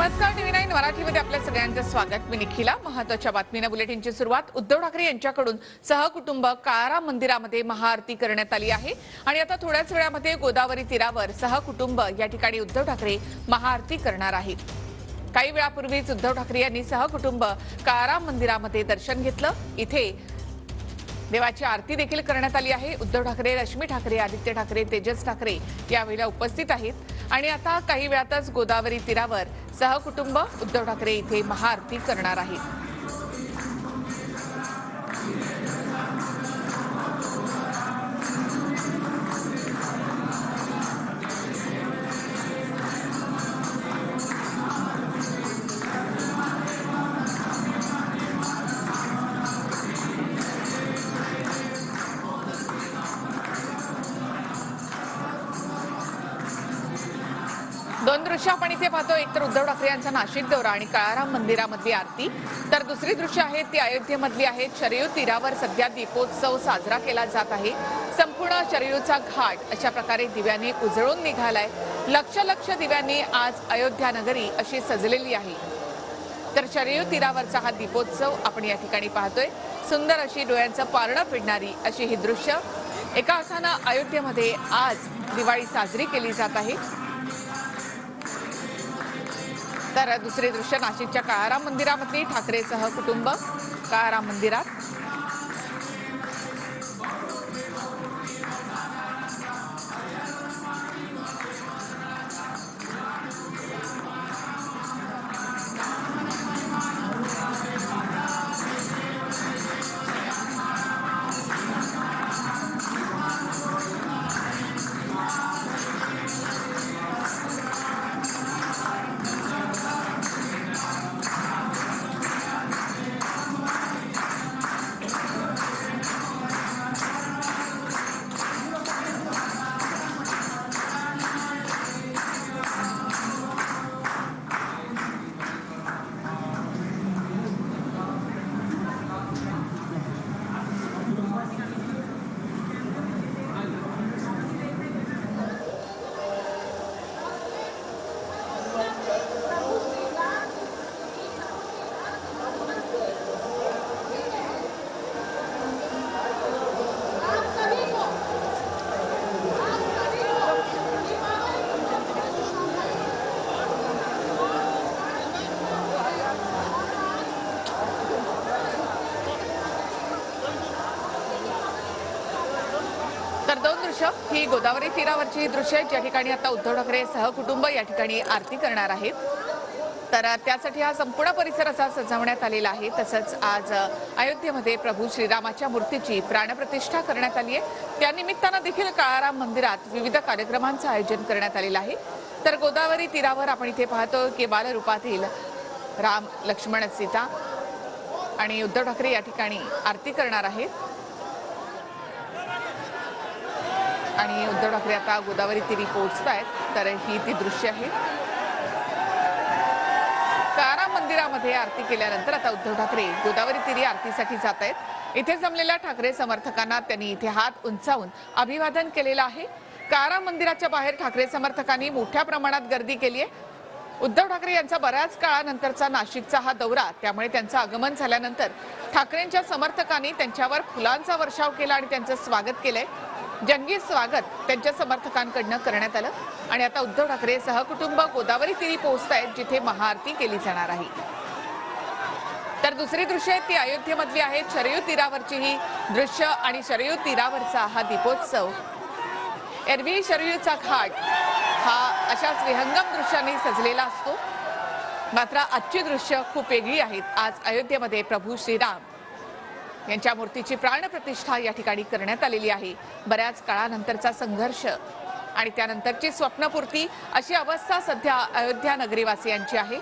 नमस्कार टीव्ही9 मराठीमध्ये आपल्या सगळ्यांचं स्वागत। मी निखिला। महत्त्वाच्या बातमीने बुलेटिनची सुरुवात। उद्धव ठाकरे यांच्याकडून सहकुटुंब काळाराम मंदिरामध्ये महाआरती करण्यात आली आहे आणि आता थोड्याच वेळामध्ये गोदावरी तीरावर सहकुटुंब या ठिकाणी उद्धव ठाकरे महाआरती करणार आहेत। काही वेळापूर्वीच उद्धव ठाकरे यांनी सहकुटुंब काळाराम मंदिरामध्ये दर्शन घेतलं। इथे देवाची आरती देखील करण्यात आली आहे। उद्धव ठाकरे, रश्मी ठाकरे, आदित्य ठाकरे, तेजस ठाकरे यावेळेला उपस्थित आहेत आणि आता काही वेळातच गोदावरी तीरावर सहकुटुंब उद्धव ठाकरे इथे महाआरती करणार आहेत। दोन दृश्य आपण इथे पाहतो। एक तर उद्धव ठाकरे यांचा नाशिक दौरा आणि काळाराम मंदिरामधली आरती, तर दुसरी दृश्य आहेत ती अयोध्येमधली आहेत। शरयू तीरावर सध्या दीपोत्सव साजरा केला जात आहे। संपूर्ण शरयूचा घाट अशा प्रकारे दिव्यांनी उजळून निघालाय। लक्ष दिव्यांनी आज अयोध्या नगरी अशी सजलेली आहे। तर शरयू तीरावरचा हा दीपोत्सव आपण या ठिकाणी पाहतोय। सुंदर अशी डोळ्यांचं पारणं पिडणारी अशी ही दृश्य। एका अर्थानं अयोध्येमध्ये आज दिवाळी साजरी केली जात आहे। तर दुसरे दृश्य नाशिकच्या काळाराम मंदिरामधली ठाकरे सहकुटुंब काळाराम मंदिरात। तर दोन दृश्य ही गोदावरी तीरावरची दृश्य आहेत, ज्या ठिकाणी आता उद्धव ठाकरे सहकुटुंब या ठिकाणी आरती करणार आहेत। तर त्यासाठी हा संपूर्ण परिसर असा सजवण्यात आलेला आहे। तसंच आज अयोध्येमध्ये प्रभू श्रीरामाच्या मूर्तीची प्राणप्रतिष्ठा करण्यात आली आहे। त्या निमित्तानं देखील काळाराम मंदिरात विविध कार्यक्रमांचं आयोजन करण्यात आलेलं आहे। तर गोदावरी तीरावर आपण इथे पाहतो की बालरूपातील राम, लक्ष्मण, सीता आणि उद्धव ठाकरे या ठिकाणी आरती करणार आहेत आणि उद्धव ठाकरे आता गोदावरी तीरी पोहोचतायत। तर ही ती दृश्य आहे। काळाराम मंदिरामध्ये आरती केल्यानंतर आता उद्धव ठाकरे गोदावरी तीरी आरतीसाठी जात आहेत। इथे जमलेल्या ठाकरे समर्थकांना त्यांनी इथे हात उंचावून अभिवादन केलेलं आहे। काळाराम मंदिराच्या बाहेर ठाकरे समर्थकांनी मोठ्या प्रमाणात गर्दी केली आहे। उद्धव ठाकरे यांचा बऱ्याच काळानंतरचा नाशिकचा हा दौरा, त्यामुळे त्यांचं आगमन झाल्यानंतर ठाकरेंच्या समर्थकांनी त्यांच्यावर फुलांचा वर्षाव केला आणि त्यांचं स्वागत केलंय। जंगी स्वागत त्यांच्या समर्थकांकडून करण्यात आलं आणि आता उद्धव ठाकरे सहकुटुंब गोदावरी तीरी पोहोचतायत, जिथे महाआरती केली जाणार आहे। तर दुसरी दृश्य ती अयोध्येमधली आहेत। शरयू तीरावरची ही दृश्य आणि शरयू तीरावरचा हा दीपोत्सव। एरवी शरयूचा घाट हा अशाच विहंगम दृश्यांनी सजलेला असतो, मात्र आजची दृश्य खूप वेगळी आहेत। आज अयोध्येमध्ये प्रभू श्रीराम यांच्या मूर्तीची प्राणप्रतिष्ठा या ठिकाणी करण्यात आलेली आहे। बऱ्याच काळानंतरचा संघर्ष आणि त्यानंतरची स्वप्नपूर्ती अशी अवस्था सध्या अयोध्या नगरीवासियांची आहे।